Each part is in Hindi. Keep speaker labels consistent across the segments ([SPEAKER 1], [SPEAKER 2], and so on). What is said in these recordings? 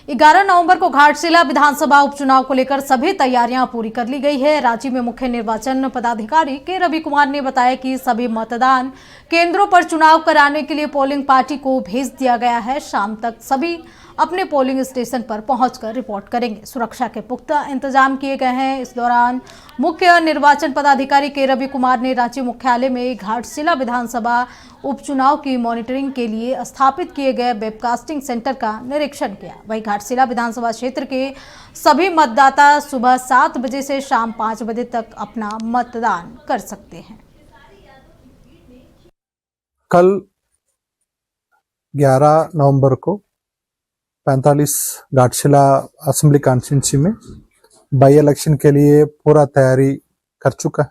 [SPEAKER 1] 11 नवंबर को घाटशिला विधानसभा उपचुनाव को लेकर सभी तैयारियां पूरी कर ली गई है। रांची में मुख्य निर्वाचन पदाधिकारी के रवि कुमार ने बताया कि सभी मतदान केंद्रों पर चुनाव कराने के लिए पोलिंग पार्टी को भेज दिया गया है। शाम तक सभी अपने पोलिंग स्टेशन पर पहुंचकर रिपोर्ट करेंगे। सुरक्षा के पुख्ता इंतजाम किए गए हैं। इस दौरान मुख्य निर्वाचन पदाधिकारी के रवि कुमार ने रांची मुख्यालय में घाटशिला विधानसभा उपचुनाव की मॉनिटरिंग के लिए स्थापित किए गए वेबकास्टिंग सेंटर का निरीक्षण किया। वहीं घाटशिला विधानसभा क्षेत्र के सभी मतदाता सुबह 7 बजे से शाम 5 बजे तक अपना मतदान कर सकते हैं।
[SPEAKER 2] कल 11 नवंबर को 45 घाटशिला असेंबली कॉन्स्टिट्यूंसी में बाई इलेक्शन के लिए पूरा तैयारी कर चुका है।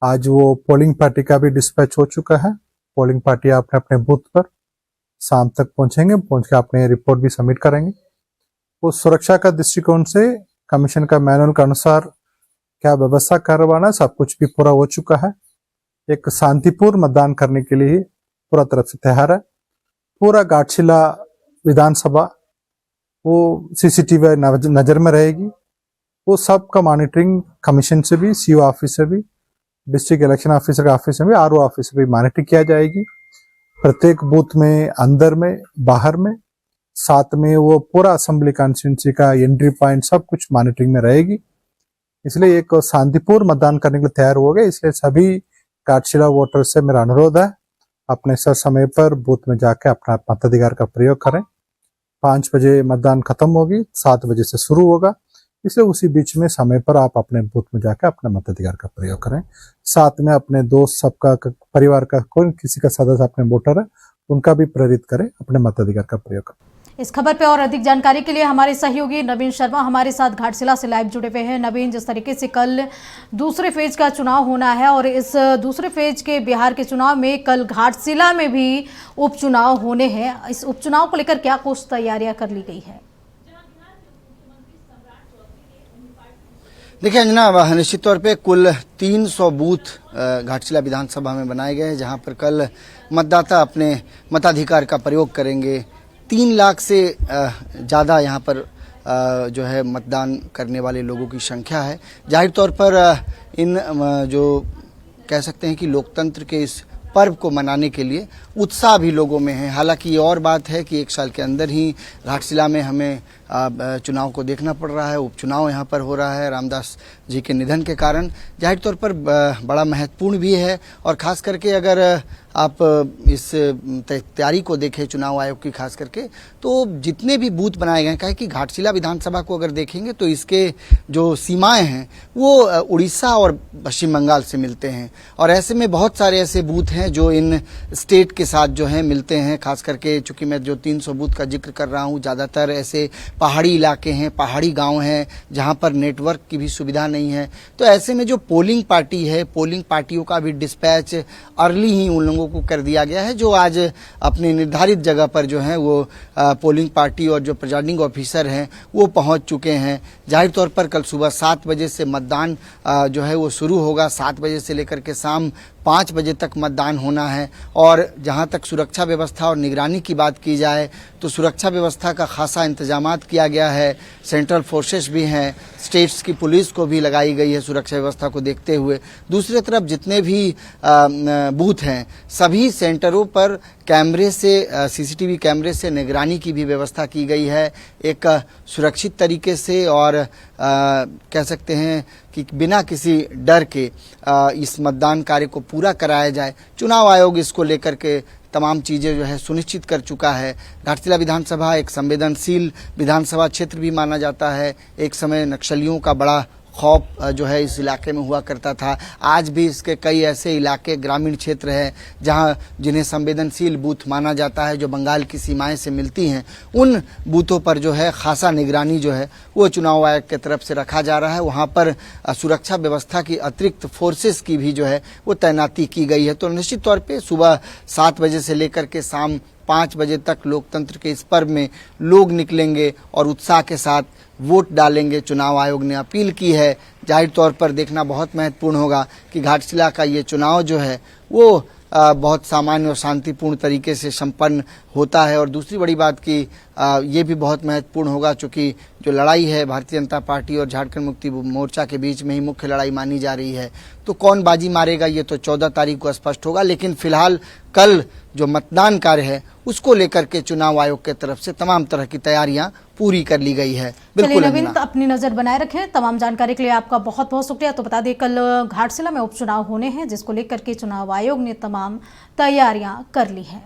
[SPEAKER 2] आज वो पोलिंग पार्टी का भी डिस्पैच हो चुका है। पोलिंग पार्टी अपने अपने बूथ पर शाम तक पहुंचेंगे, पहुंच के अपने रिपोर्ट भी सबमिट करेंगे। उस सुरक्षा का दृष्टिकोण से कमीशन का मैनुअल के अनुसार क्या व्यवस्था करवाना सब कुछ भी पूरा हो चुका है। एक शांतिपूर्ण मतदान करने के लिए पूरा तरफ से तैयार है। पूरा घाटशिला विधानसभा वो सीसीटीवी नजर में रहेगी। वो सब का मॉनिटरिंग कमीशन से भी, सीओ ऑफिस से भी, डिस्ट्रिक्ट इलेक्शन ऑफिसर का ऑफिस से भी, आरओ ऑफिस से भी मॉनिटरिंग किया जाएगी। प्रत्येक बूथ में, अंदर में, बाहर में, साथ में वो पूरा असेंबली कॉन्स्टिट्यूंसी का एंट्री पॉइंट सब कुछ मॉनिटरिंग में रहेगी। इसलिए एक शांतिपूर्ण मतदान करने के लिए तैयार हो गए। इसलिए सभी घाटशिला वोटर से मेरा अनुरोध है, अपने समय पर बूथ में जाके अपना मताधिकार का प्रयोग करें। 5 बजे मतदान खत्म होगी, 7 बजे से शुरू होगा। इसलिए उसी बीच में समय पर आप अपने बूथ में जाकर अपना मताधिकार का प्रयोग करें। साथ में अपने दोस्त, सबका, परिवार का कोई किसी का सदस्य अपने वोटर है उनका भी प्रेरित करें, अपने मताधिकार का प्रयोग करें।
[SPEAKER 1] इस खबर पे और अधिक जानकारी के लिए हमारे सहयोगी नवीन शर्मा हमारे साथ घाटशिला से लाइव जुड़े हुए हैं। नवीन, जिस तरीके से कल दूसरे फेज का चुनाव होना है और इस दूसरे फेज के बिहार के चुनाव में कल घाटशिला में भी उपचुनाव होने हैं, इस उपचुनाव को लेकर क्या कुछ तैयारियां कर ली गई है?
[SPEAKER 3] देखिए अंजना, निश्चित तौर पे कुल 300 बूथ घाटशिला विधानसभा में बनाए गए हैं, जहां पर कल मतदाता अपने मताधिकार का प्रयोग करेंगे। 3 लाख से ज़्यादा यहाँ पर जो है मतदान करने वाले लोगों की संख्या है। जाहिर तौर पर इन जो कह सकते हैं कि लोकतंत्र के इस पर्व को मनाने के लिए उत्साह भी लोगों में है। हालांकि ये और बात है कि 1 साल के अंदर ही घाटशिला में हमें चुनाव को देखना पड़ रहा है। उपचुनाव यहाँ पर हो रहा है रामदास जी के निधन के कारण। जाहिर तौर पर बड़ा महत्वपूर्ण भी है और ख़ास करके अगर आप इस तैयारी को देखें चुनाव आयोग की खास करके, तो जितने भी बूथ बनाए गए हैं, कहे कि घाटशिला विधानसभा को अगर देखेंगे तो इसके जो सीमाएं हैं वो उड़ीसा और पश्चिम बंगाल से मिलते हैं और ऐसे में बहुत सारे ऐसे बूथ हैं जो इन स्टेट के साथ जो है मिलते हैं। खास करके चूंकि मैं जो 300 बूथ का जिक्र कर रहा हूँ, ज़्यादातर ऐसे पहाड़ी इलाके हैं, पहाड़ी गाँव हैं जहाँ पर नेटवर्क की भी सुविधा नहीं है। तो ऐसे में जो पोलिंग पार्टी है, पोलिंग पार्टियों का भी डिस्पैच अर्ली ही उन लोगों को कर दिया गया है, जो आज अपने निर्धारित जगह पर जो है वो पोलिंग पार्टी और जो प्रिजाइडिंग ऑफिसर हैं वो पहुंच चुके हैं। जाहिर तौर पर कल सुबह 7 बजे से मतदान जो है वो शुरू होगा। 7 बजे से लेकर के शाम 5 बजे तक मतदान होना है। और जहां तक सुरक्षा व्यवस्था और निगरानी की बात की जाए तो सुरक्षा व्यवस्था का खासा इंतजामात किया गया है। सेंट्रल फोर्सेस भी हैं, स्टेट्स की पुलिस को भी लगाई गई है सुरक्षा व्यवस्था को देखते हुए। दूसरी तरफ जितने भी बूथ हैं सभी सेंटरों पर कैमरे से, सीसीटीवी कैमरे से निगरानी की भी व्यवस्था की गई है, एक सुरक्षित तरीके से और कह सकते हैं कि बिना किसी डर के इस मतदान कार्य को पूरा कराया जाए। चुनाव आयोग इसको लेकर के तमाम चीज़ें जो है सुनिश्चित कर चुका है। घाटशिला विधानसभा एक संवेदनशील विधानसभा क्षेत्र भी माना जाता है। एक समय नक्सलियों का बड़ा खौफ जो है इस इलाके में हुआ करता था। आज भी इसके कई ऐसे इलाके, ग्रामीण क्षेत्र हैं जहां जिन्हें संवेदनशील बूथ माना जाता है, जो बंगाल की सीमाएं से मिलती हैं। उन बूथों पर जो है खासा निगरानी जो है वो चुनाव आयोग की तरफ से रखा जा रहा है। वहां पर सुरक्षा व्यवस्था की अतिरिक्त फोर्सेस की भी जो है वो तैनाती की गई है। तो निश्चित तौर पर सुबह 7 बजे से लेकर के शाम 5 बजे तक लोकतंत्र के इस पर्व में लोग निकलेंगे और उत्साह के साथ वोट डालेंगे। चुनाव आयोग ने अपील की है। जाहिर तौर पर देखना बहुत महत्वपूर्ण होगा कि घाटशिला का ये चुनाव जो है वो बहुत सामान्य और शांतिपूर्ण तरीके से संपन्न होता है। और दूसरी बड़ी बात कि ये भी बहुत महत्वपूर्ण होगा, चूंकि जो लड़ाई है भारतीय जनता पार्टी और झारखंड मुक्ति मोर्चा के बीच में ही मुख्य लड़ाई मानी जा रही है, तो कौन बाजी मारेगा ये तो 14 तारीख को स्पष्ट होगा। लेकिन फिलहाल कल जो मतदान कार्य है उसको लेकर के चुनाव आयोग के तरफ से तमाम तरह की तैयारियां पूरी कर ली गई है। बिल्कुल
[SPEAKER 1] नवीन, अपनी नजर बनाए रखें। तमाम जानकारी के लिए आपका बहुत बहुत शुक्रिया। तो बता दें कल घाटशिला में उपचुनाव होने हैं, जिसको लेकर के चुनाव आयोग ने तमाम तैयारियां कर ली हैं।